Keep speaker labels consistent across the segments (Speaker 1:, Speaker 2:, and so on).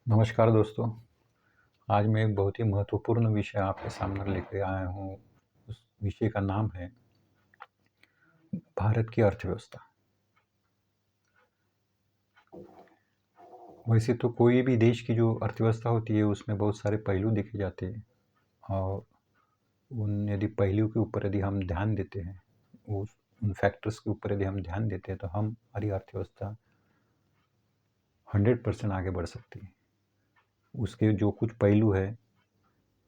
Speaker 1: नमस्कार दोस्तों। आज मैं एक बहुत ही महत्वपूर्ण विषय आपके सामने लेके आया हूँ। उस विषय का नाम है भारत की अर्थव्यवस्था। वैसे तो कोई भी देश की जो अर्थव्यवस्था होती है उसमें बहुत सारे पहलू देखे जाते हैं और उन यदि पहलू के ऊपर यदि हम ध्यान देते हैं, उन फैक्टर्स के ऊपर यदि हम ध्यान देते हैं तो हमारी अर्थव्यवस्था 100% आगे बढ़ सकती है। उसके जो कुछ पहलू है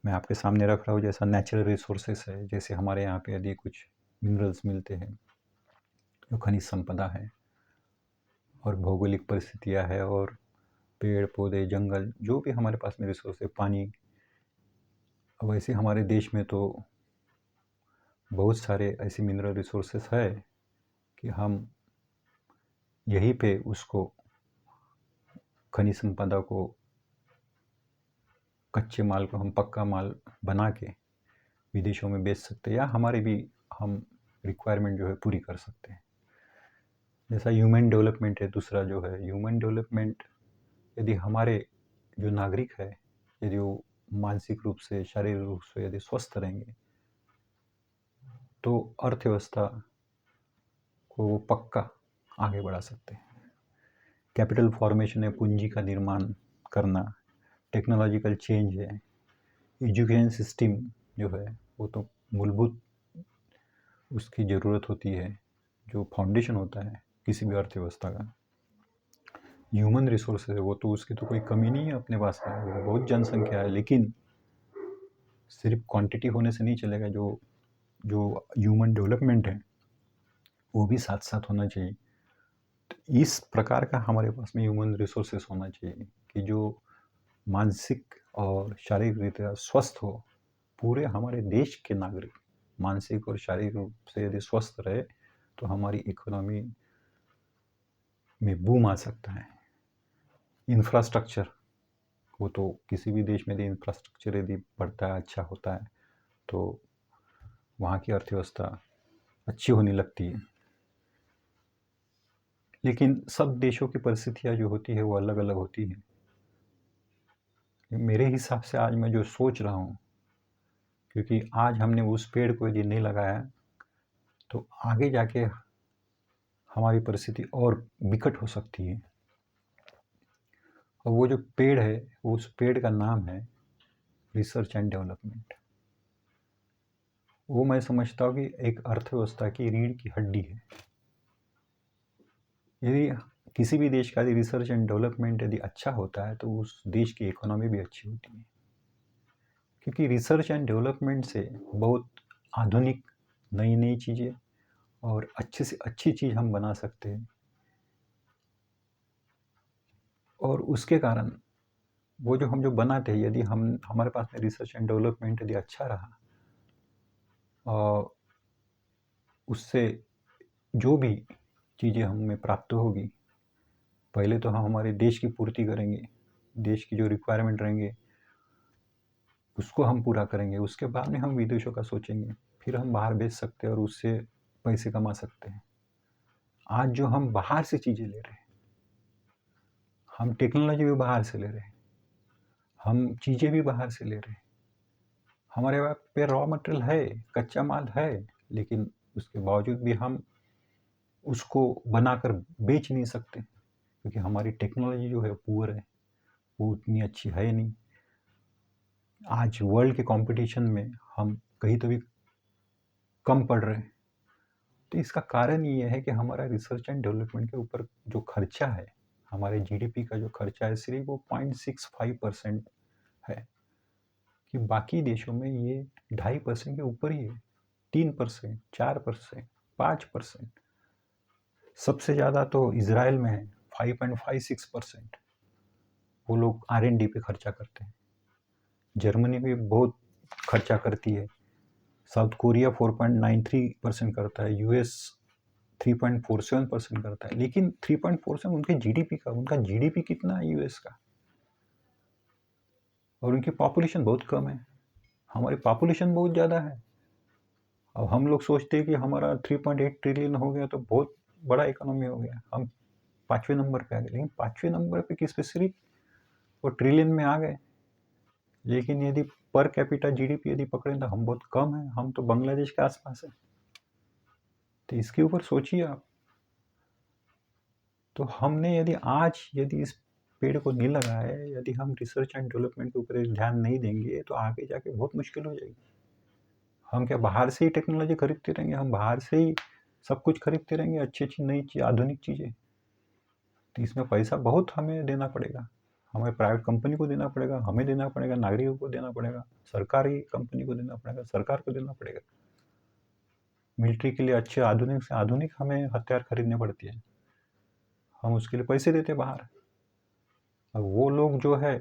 Speaker 1: मैं आपके सामने रख रहा हूँ, जैसा नेचुरल रिसोर्सेस है, जैसे हमारे यहाँ पे यदि कुछ मिनरल्स मिलते हैं, जो खनिज संपदा है, और भौगोलिक परिस्थितियाँ है, और पेड़ पौधे जंगल जो भी हमारे पास में रिसोर्स है, पानी। वैसे हमारे देश में तो बहुत सारे ऐसे मिनरल रिसोर्सेस है कि हम यहीं पे उसको खनिज संपदा को, कच्चे माल को हम पक्का माल बना के विदेशों में बेच सकते हैं, या हमारे भी हम रिक्वायरमेंट जो है पूरी कर सकते हैं। जैसा ह्यूमन डेवलपमेंट है, दूसरा जो है ह्यूमन डेवलपमेंट, यदि हमारे जो नागरिक है यदि वो मानसिक रूप से, शारीरिक रूप से यदि स्वस्थ रहेंगे तो अर्थव्यवस्था को वो पक्का आगे बढ़ा सकते हैं। कैपिटल फॉर्मेशन है, पूंजी का निर्माण करना, टेक्नोलॉजिकल चेंज है, एजुकेशन सिस्टम जो है वो तो मूलभूत उसकी ज़रूरत होती है, जो फाउंडेशन होता है किसी भी अर्थव्यवस्था का। ह्यूमन रिसोर्स है वो तो उसकी तो कोई कमी नहीं है अपने पास में, वो बहुत जनसंख्या है, लेकिन सिर्फ क्वांटिटी होने से नहीं चलेगा। जो जो ह्यूमन डेवलपमेंट है वो भी साथ साथ होना चाहिए। तो इस प्रकार का हमारे पास में ह्यूमन रिसोर्सेस होना चाहिए कि जो मानसिक और शारीरिक रीत्या स्वस्थ हो। पूरे हमारे देश के नागरिक मानसिक और शारीरिक रूप से यदि स्वस्थ रहे तो हमारी इकोनॉमी में बूम आ सकता है। इंफ्रास्ट्रक्चर, वो तो किसी भी देश में यदि इंफ्रास्ट्रक्चर यदि बढ़ता है, अच्छा होता है, तो वहाँ की अर्थव्यवस्था अच्छी होने लगती है। लेकिन सब देशों की परिस्थितियाँ जो होती है वो अलग अलग होती है। मेरे हिसाब से आज मैं जो सोच रहा हूँ, क्योंकि आज हमने उस पेड़ को यदि नहीं लगाया तो आगे जाके हमारी परिस्थिति और विकट हो सकती है। और वो जो पेड़ है, उस पेड़ का नाम है रिसर्च एंड डेवलपमेंट। वो मैं समझता हूँ कि एक अर्थव्यवस्था की रीढ़ की हड्डी है। यदि किसी भी देश का यदि रिसर्च एंड डेवलपमेंट यदि अच्छा होता है तो उस देश की इकोनॉमी भी अच्छी होती है, क्योंकि रिसर्च एंड डेवलपमेंट से बहुत आधुनिक नई नई चीज़ें और अच्छे से अच्छी चीज़ हम बना सकते हैं। और उसके कारण वो जो हम जो बनाते हैं, यदि हम हमारे पास में रिसर्च एंड डेवलपमेंट यदि अच्छा रहा और उससे जो भी चीज़ें हमें प्राप्त होगी, पहले तो हम हमारे देश की पूर्ति करेंगे, देश की जो रिक्वायरमेंट रहेंगे उसको हम पूरा करेंगे। उसके बाद में हम विदेशों का सोचेंगे, फिर हम बाहर बेच सकते हैं और उससे पैसे कमा सकते हैं। आज जो हम बाहर से चीज़ें ले रहे हैं, हम टेक्नोलॉजी भी बाहर से ले रहे हैं, हम चीज़ें भी बाहर से ले रहे हैं। हमारे वहाँ पे रॉ मटेरियल है, कच्चा माल है, लेकिन उसके बावजूद भी हम उसको बनाकर बेच नहीं सकते, क्योंकि हमारी टेक्नोलॉजी जो है पुअर है, वो उतनी अच्छी है नहीं। आज वर्ल्ड के कंपटीशन में हम कहीं तो भी कम पड़ रहे हैं। तो इसका कारण ये है कि हमारा रिसर्च एंड डेवलपमेंट के ऊपर जो खर्चा है, हमारे जीडीपी का जो खर्चा है, सिर्फ वो 0.65% है, कि बाकी देशों में ये 2.5% के ऊपर ही है। 3%, 4%, 5%। सबसे ज़्यादा तो इजराइल में है, 5.56%। वो लोग R&D पे खर्चा करते हैं। जर्मनी भी बहुत खर्चा करती है। साउथ कोरिया 4.93% करता है। यूएस 3.47% करता है। लेकिन 3.47 उनके जीडीपी का, उनका जीडीपी कितना है यूएस का, और उनकी पॉपुलेशन बहुत कम है। हमारी पॉपुलेशन बहुत ज़्यादा है। अब हम लोग सोचते हैं कि हमारा 3.8 ट्रिलियन हो गया तो बहुत बड़ा इकोनॉमी हो गया, हम 5वें नंबर पे आ गए। लेकिन 5वें नंबर पे किस पे, सिर्फ वो ट्रिलियन में आ गए। लेकिन यदि पर कैपिटा जीडीपी यदि पकड़ें तो हम बहुत कम हैं, हम तो बांग्लादेश के आसपास हैं। तो इसके ऊपर सोचिए आप। तो हमने यदि इस पेड़ को नहीं लगाए, यदि हम रिसर्च एंड डेवलपमेंट के ऊपर ध्यान नहीं देंगे तो आगे जाके बहुत मुश्किल हो जाएगी। हम क्या बाहर से ही टेक्नोलॉजी खरीदते रहेंगे, हम बाहर से ही सब कुछ खरीदते रहेंगे, अच्छी नई चीज़, आधुनिक चीज़ें। तो इसमें पैसा बहुत हमें देना पड़ेगा, हमें प्राइवेट कंपनी को देना पड़ेगा, हमें देना पड़ेगा, नागरिकों को देना पड़ेगा, सरकारी कंपनी को देना पड़ेगा, सरकार को देना पड़ेगा। मिलिट्री के लिए अच्छे आधुनिक से आधुनिक हमें हथियार खरीदने पड़ती है, हम उसके लिए पैसे देते बाहर। अब वो लोग जो है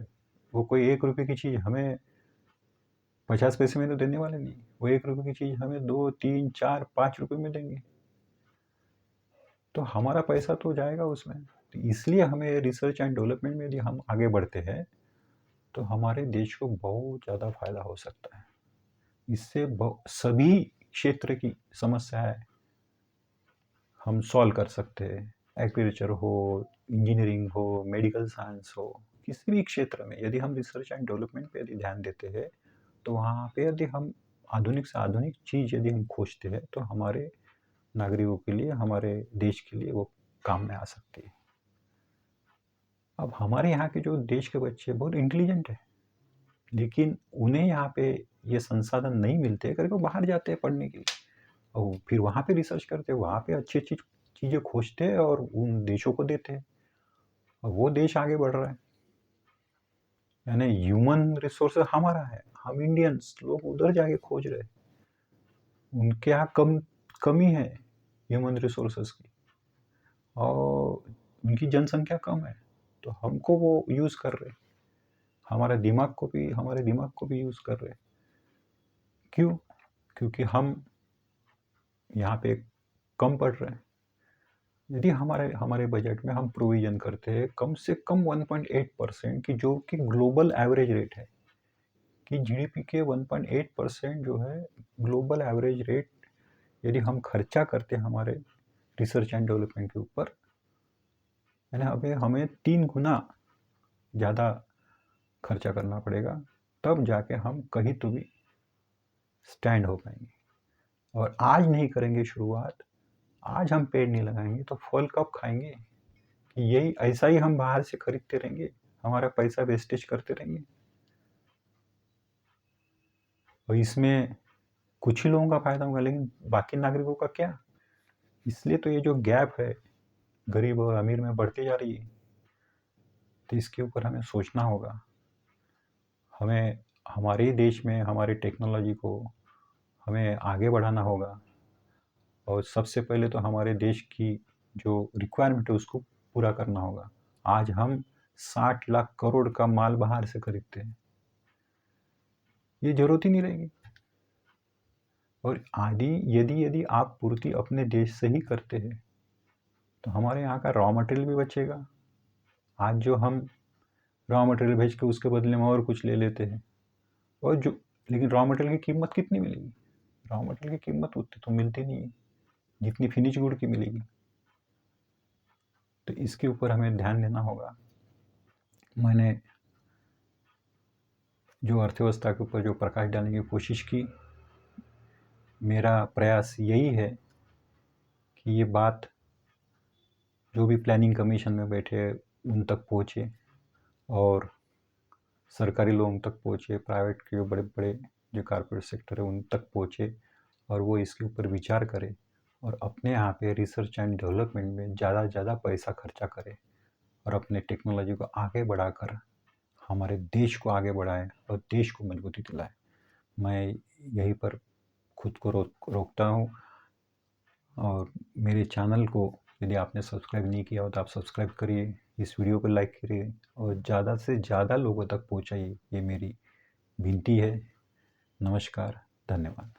Speaker 1: वो कोई 1 रुपये की चीज़ हमें 50 पैसे में तो देने वाले नहीं, वो 1 रुपये की चीज़ हमें 2, 3, 4, 5 रुपये में देंगे। तो हमारा पैसा तो जाएगा उसमें। तो इसलिए हमें रिसर्च एंड डेवलपमेंट में यदि हम आगे बढ़ते हैं तो हमारे देश को बहुत ज़्यादा फायदा हो सकता है। इससे सभी क्षेत्र की समस्याएं हम सॉल्व कर सकते हैं। एग्रीकल्चर हो, इंजीनियरिंग हो, मेडिकल साइंस हो, किसी भी क्षेत्र में यदि हम रिसर्च एंड डेवलपमेंट पे यदि ध्यान देते हैं तो वहाँ पे यदि हम आधुनिक से आधुनिक चीज़ यदि हम खोजते हैं तो हमारे नागरिकों के लिए, हमारे देश के लिए वो काम में आ सकती है। अब हमारे यहाँ के जो देश के बच्चे बहुत इंटेलिजेंट हैं, लेकिन उन्हें यहाँ पे ये संसाधन नहीं मिलते करके वो बाहर जाते हैं पढ़ने के लिए, और फिर वहाँ पे रिसर्च करते हैं, वहाँ पे अच्छी अच्छी चीज़ें खोजते हैं और उन देशों को देते हैं, और वो देश आगे बढ़ रहा है। यानी ह्यूमन रिसोर्स हमारा है, हम इंडियंस लोग उधर जाके खोज रहे हैं, उनके यहाँ कमी है ह्यूमन रिसोर्सेज की, और उनकी जनसंख्या कम है, तो हमको वो यूज़ कर रहे हैं, हमारे दिमाग को भी यूज़ कर रहे हैं। क्यों? क्योंकि हम यहाँ पे कम पढ़ रहे हैं। यदि हमारे बजट में हम प्रोविज़न करते हैं कम से कम 1.8% की, जो कि ग्लोबल एवरेज रेट है, कि जीडीपी के 1.8% जो है ग्लोबल एवरेज रेट, यदि हम खर्चा करते हैं हमारे रिसर्च एंड डेवलपमेंट के ऊपर, यानी हमें 3 गुना ज़्यादा खर्चा करना पड़ेगा, तब जाके हम कहीं तो भी स्टैंड हो पाएंगे। और आज नहीं करेंगे शुरुआत, आज हम पेड़ नहीं लगाएंगे तो फल कब खाएंगे? कि यही ऐसा ही हम बाहर से खरीदते रहेंगे, हमारा पैसा वेस्टेज करते रहेंगे, और इसमें कुछ ही लोगों का फायदा होगा, लेकिन बाकी नागरिकों का क्या? इसलिए तो ये जो गैप है गरीब और अमीर में बढ़ती जा रही है, तो इसके ऊपर हमें सोचना होगा। हमें हमारे देश में हमारी टेक्नोलॉजी को हमें आगे बढ़ाना होगा, और सबसे पहले तो हमारे देश की जो रिक्वायरमेंट है उसको पूरा करना होगा। आज हम 60 लाख करोड़ का माल बाहर से खरीदते हैं, ये जरूरत ही नहीं रहेगी। और यदि आप पूर्ति अपने देश से ही करते हैं तो हमारे यहाँ का रॉ मटेरियल भी बचेगा। आज जो हम रॉ मटेरियल भेज के उसके बदले में और कुछ ले लेते हैं, और लेकिन रॉ मटेरियल की कीमत कितनी मिलेगी? रॉ मटेरियल की कीमत उतनी तो मिलती नहीं है जितनी फिनिश गुड की मिलेगी। तो इसके ऊपर हमें ध्यान देना होगा। मैंने जो अर्थव्यवस्था के ऊपर जो प्रकाश डालने की कोशिश की, मेरा प्रयास यही है कि ये बात जो भी प्लानिंग कमीशन में बैठे उन तक पहुँचे, और सरकारी लोगों तक पहुँचे, प्राइवेट के जो बड़े बड़े जो कॉर्पोरेट सेक्टर है उन तक पहुँचे, और वो इसके ऊपर विचार करें और अपने यहाँ पे रिसर्च एंड डेवलपमेंट में ज़्यादा से ज़्यादा पैसा खर्चा करें, और अपने टेक्नोलॉजी को आगे बढ़ाकर हमारे देश को आगे बढ़ाएं और देश को मजबूती दिलाएं। मैं यहीं पर खुद को रोकता हूँ, और मेरे चैनल को यदि आपने सब्सक्राइब नहीं किया हो तो आप सब्सक्राइब करिए, इस वीडियो को लाइक करिए और ज़्यादा से ज़्यादा लोगों तक पहुँचाइए, ये मेरी विनती है। नमस्कार, धन्यवाद।